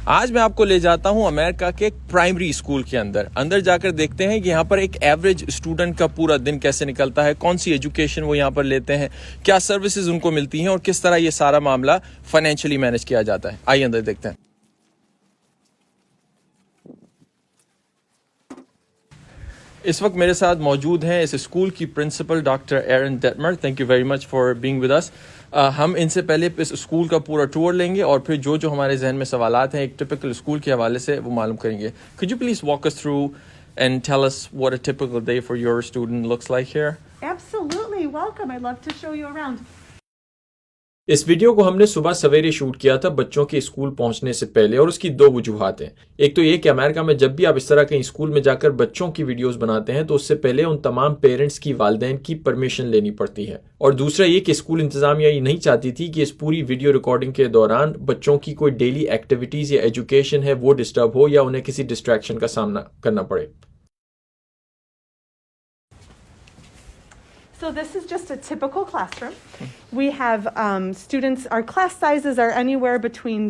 आज मैं आपको ले जाता हूं अमेरिका के एक प्राइमरी स्कूल के अंदर जाकर देखते हैं कि यहाँ पर एक एवरेज स्टूडेंट का पूरा दिन कैसे निकलता है, कौन सी एजुकेशन वो यहाँ पर लेते हैं, क्या सर्विसेज उनको मिलती हैं और किस तरह ये सारा मामला फाइनेंशियली मैनेज किया जाता है। आइए अंदर देखते हैं। इस वक्त मेरे साथ मौजूद हैं इस स्कूल की principal doctor Aaron Detmar. Thank you very much for being with us. हम इनसे पहले इस स्कूल का पूरा टूर लेंगे और फिर जो हमारे जहन में सवालात हैं एक टिपिकल स्कूल के हवाले से वो मालूम करेंगे। Could you please walk us through and tell us what a typical day for your student looks like here? Absolutely. Welcome. I'd love to show you around. इस वीडियो को हमने सुबह सवेरे शूट किया था बच्चों के स्कूल पहुंचने से पहले, और उसकी दो वजूहात हैं। एक तो ये कि अमेरिका में जब भी आप इस तरह के स्कूल में जाकर बच्चों की वीडियोस बनाते हैं तो उससे पहले उन तमाम पेरेंट्स की, वालिदैन की परमिशन लेनी पड़ती है। और दूसरा ये कि स्कूल इंतजामिया ये नहीं चाहती थी कि इस पूरी वीडियो रिकॉर्डिंग के दौरान बच्चों की कोई डेली एक्टिविटीज या एजुकेशन है वो डिस्टर्ब हो या उन्हें किसी डिस्ट्रैक्शन का सामना करना पड़े। So this is just a typical classroom. We have students, our class sizes are anywhere between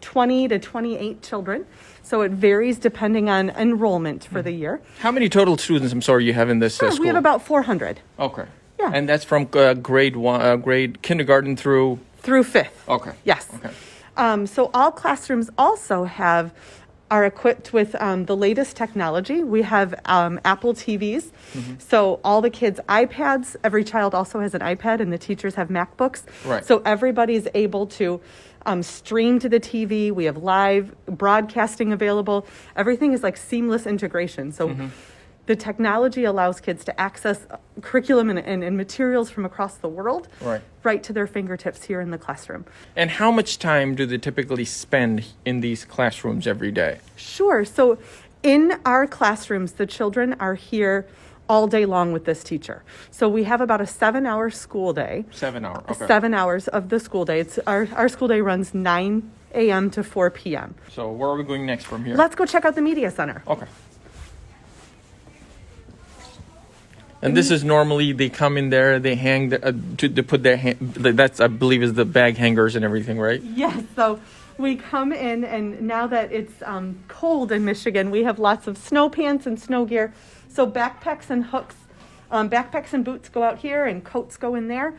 20 to 28 children. So it varies depending on enrollment for the year. How many total students, I'm sorry, you have in this school? We have about 400. Okay. Yeah. And that's from grade kindergarten through? Through 5th. Okay. Yes. Okay. So all classrooms also are equipped with the latest technology. We have Apple TVs. So all the kids' iPads, every child also has an iPad, and the teachers have MacBooks. Right. So everybody's able to stream to the TV. We have live broadcasting available. Everything is like seamless integration. So the technology allows kids to access curriculum and materials from across the world right to their fingertips here in the classroom. And how much time do they typically spend in these classrooms every day? Sure. So in our classrooms, the children are here all day long with this teacher. So we have about a 7-hour school day. 7 hours. Okay. 7 hours of the school day. It's our school day runs 9 a.m. to 4 p.m. So where are we going next from here? Let's go check out the media center. Okay. And this is normally they come in there, they hang, they put their that's I believe is the bag hangers and everything, right? Yes. So we come in, and now that it's cold in Michigan, we have lots of snow pants and snow gear. So backpacks and hooks, backpacks and boots go out here, and coats go in there.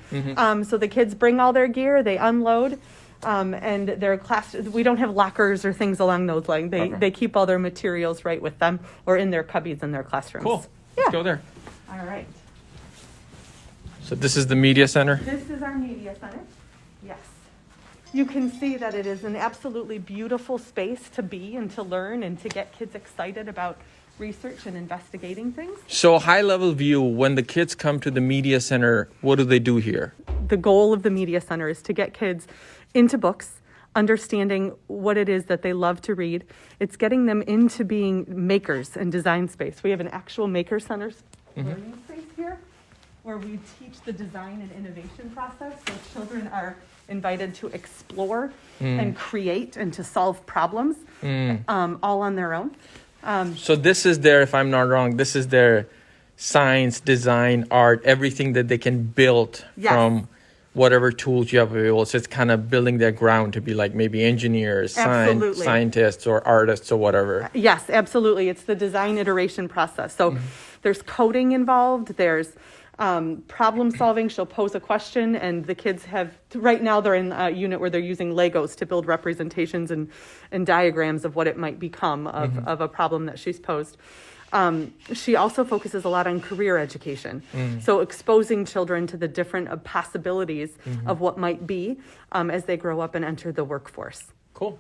So the kids bring all their gear, they unload, and their class. We don't have lockers or things along those lines. They keep all their materials right with them or in their cubbies in their classrooms. Cool. Yeah. Let's go there. All right. So this is the media center? This is our media center. Yes. You can see that it is an absolutely beautiful space to be and to learn and to get kids excited about research and investigating things. So high level view, when the kids come to the media center, what do they do here? The goal of the media center is to get kids into books, understanding what it is that they love to read. It's getting them into being makers and design space. We have an actual maker center learning space here where we teach the design and innovation process. So children are invited to explore and create and to solve problems all on their own. So this is their, if I'm not wrong, this is their science, design, art, everything that they can build from whatever tools you have available. So it's kind of building their ground to be like maybe engineers, scientists, or artists or whatever. Yes, absolutely. It's the design iteration process. So there's coding involved. There's problem solving. She'll pose a question, and the kids have, right now they're in a unit where they're using Legos to build representations and diagrams of what it might become of a problem that she's posed. She also focuses a lot on career education. So exposing children to the different possibilities of what might be as they grow up and enter the workforce. Cool.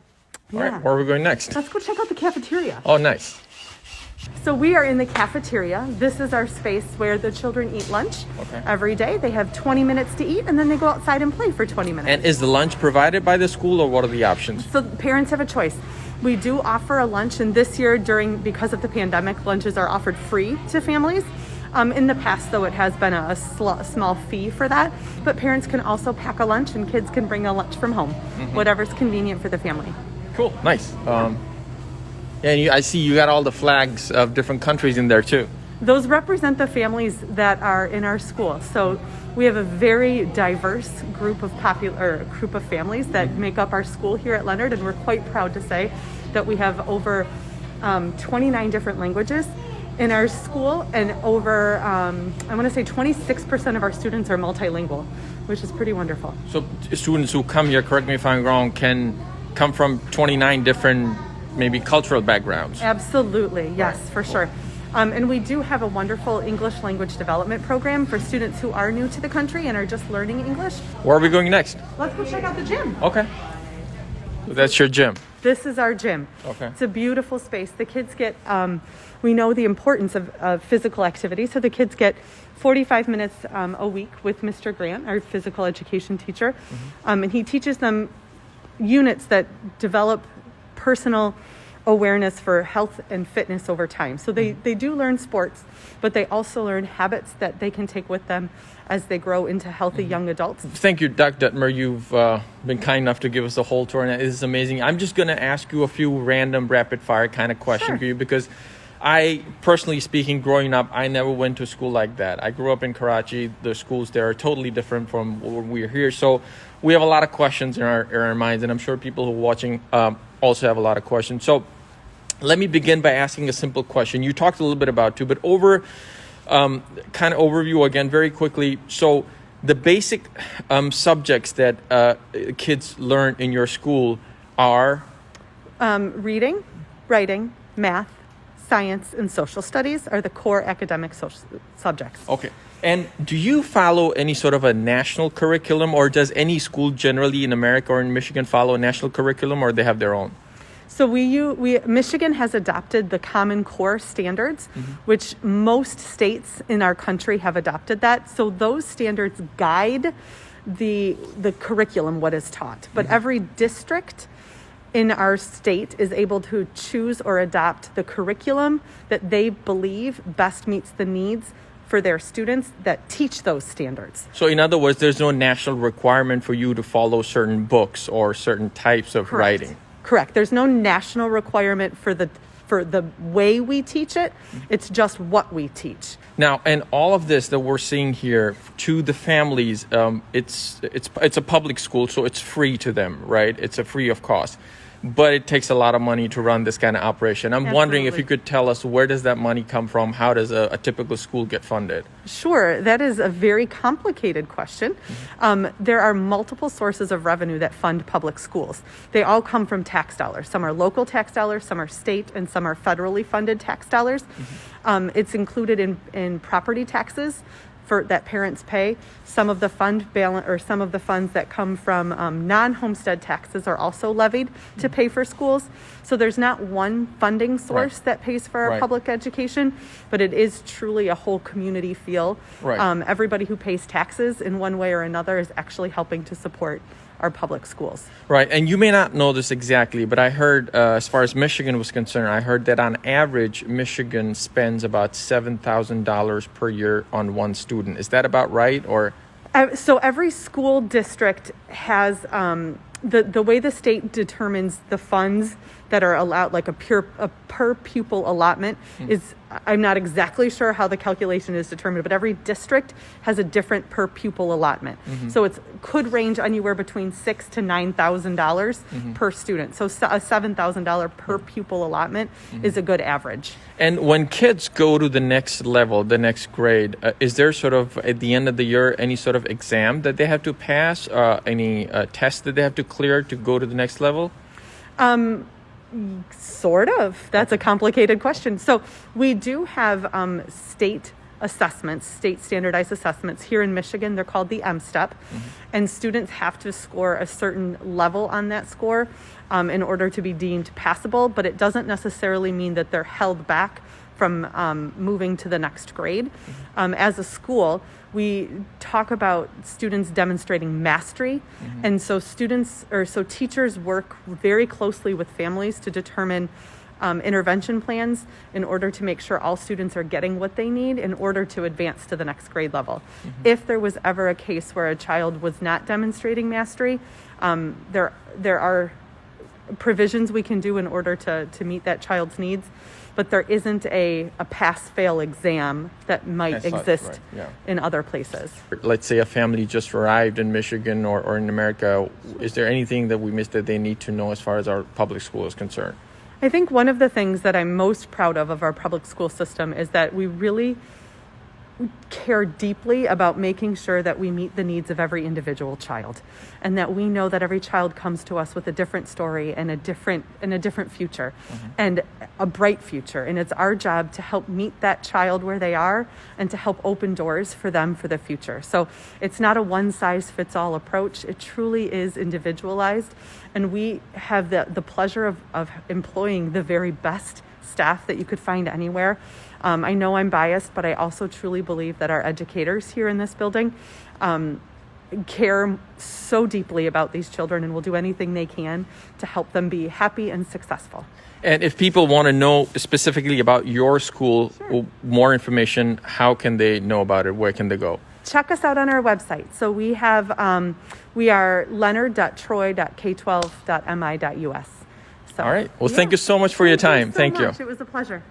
All right, where are we going next? Let's go check out the cafeteria. Oh, nice. So we are in the cafeteria. This is our space where the children eat lunch every day. They have 20 minutes to eat, and then they go outside and play for 20 minutes. And is the lunch provided by the school, or what are the options? So parents have a choice. We do offer a lunch, and this year, because of the pandemic, lunches are offered free to families. In the past, though, it has been a small fee for that. But parents can also pack a lunch, and kids can bring a lunch from home, whatever's convenient for the family. Cool, nice. And I see you got all the flags of different countries in there too. Those represent the families that are in our school. So we have a very diverse group of families that make up our school here at Leonard, and we're quite proud to say that we have over 29 different languages in our school, and over I want to say 26% of our students are multilingual, which is pretty wonderful. So students who come here, correct me if I'm wrong, can come from 29 different maybe cultural backgrounds. Absolutely, yes, for sure. And we do have a wonderful English language development program for students who are new to the country and are just learning English. Where are we going next? Let's go check out the gym. Okay. That's your gym. This is our gym. Okay. It's a beautiful space. The kids get, we know the importance of physical activity, so the kids get 45 minutes a week with Mr. Grant, our physical education teacher, and he teaches them units that develop personal awareness for health and fitness over time. So they do learn sports, but they also learn habits that they can take with them as they grow into healthy young adults. Thank you, Dr. Detmer. You've been kind enough to give us the whole tour, and this is amazing. I'm just going to ask you a few random rapid-fire kind of questions for you, because I, personally speaking, growing up, I never went to school like that. I grew up in Karachi. The schools there are totally different from when we're here. So we have a lot of questions in our minds, and I'm sure people who are watching also have a lot of questions. So let me begin by asking a simple question. You talked a little bit about too, but over kind of overview again very quickly. So the basic subjects that kids learn in your school are? Reading, writing, math, science, and social studies are the core academic subjects. Okay. And do you follow any sort of a national curriculum, or does any school generally in America or in Michigan follow a national curriculum, or they have their own? So Michigan has adopted the Common Core standards, which most states in our country have adopted that. So those standards guide the curriculum, what is taught. But every district in our state is able to choose or adopt the curriculum that they believe best meets the needs for their students that teach those standards. So in other words, there's no national requirement for you to follow certain books or certain types of writing. Correct. There's no national requirement for the way we teach it. It's just what we teach. Now, and all of this that we're seeing here to the families, it's a public school, so it's free to them, right? It's a free of cost. But it takes a lot of money to run this kind of operation. I'm wondering if you could tell us, where does that money come from? How does a typical school get funded? Sure. That is a very complicated question. There are multiple sources of revenue that fund public schools. They all come from tax dollars. Some are local tax dollars, some are state, and some are federally funded tax dollars. It's included in property taxes that parents pay. Some of the funds that come from non-homestead taxes are also levied to pay for schools. So there's not one funding source that pays for our public education, but it is truly a whole community feel. Everybody who pays taxes in one way or another is actually helping to support our public schools. Right, and you may not know this exactly, but I heard, as far as Michigan was concerned, I heard that on average, Michigan spends about $7,000 per year on one student. Is that about right, or? So every school district has, the way the state determines the funds that are allowed, like a per pupil allotment, is, I'm not exactly sure how the calculation is determined, but every district has a different per pupil allotment. So it could range anywhere between $6,000 to $9,000 per student. So a $7,000 per pupil allotment is a good average. And when kids go to the next level, the next grade, is there sort of, at the end of the year, any sort of exam that they have to pass, any test that they have to clear to go to the next level? Sort of. That's a complicated question. So we do have state assessments, state standardized assessments here in Michigan. They're called the M-STEP. And students have to score a certain level on that score in order to be deemed passable, but it doesn't necessarily mean that they're held back from moving to the next grade. As a school, we talk about students demonstrating mastery, and so teachers work very closely with families to determine intervention plans in order to make sure all students are getting what they need in order to advance to the next grade level. If there was ever a case where a child was not demonstrating mastery, there are provisions we can do in order to meet that child's needs. but there isn't a pass-fail exam that might As such, exist right, yeah. in other places. Let's say a family just arrived in Michigan or in America. Is there anything that we missed that they need to know as far as our public school is concerned? I think one of the things that I'm most proud of our public school system is that we really care deeply about making sure that we meet the needs of every individual child, and that we know that every child comes to us with a different story and a different future, and a bright future. And it's our job to help meet that child where they are and to help open doors for them for the future. So it's not a one-size-fits-all approach. It truly is individualized, and we have the pleasure of employing the very best staff that you could find anywhere. I know I'm biased, but I also truly believe that our educators here in this building care so deeply about these children and will do anything they can to help them be happy and successful. And if people want to know specifically about your school, more information, how can they know about it? Where can they go? Check us out on our website. So we have, we are leonard.troy.k12.mi.us. So, All right. Well, thank you so much for your time. Thank you. It was a pleasure.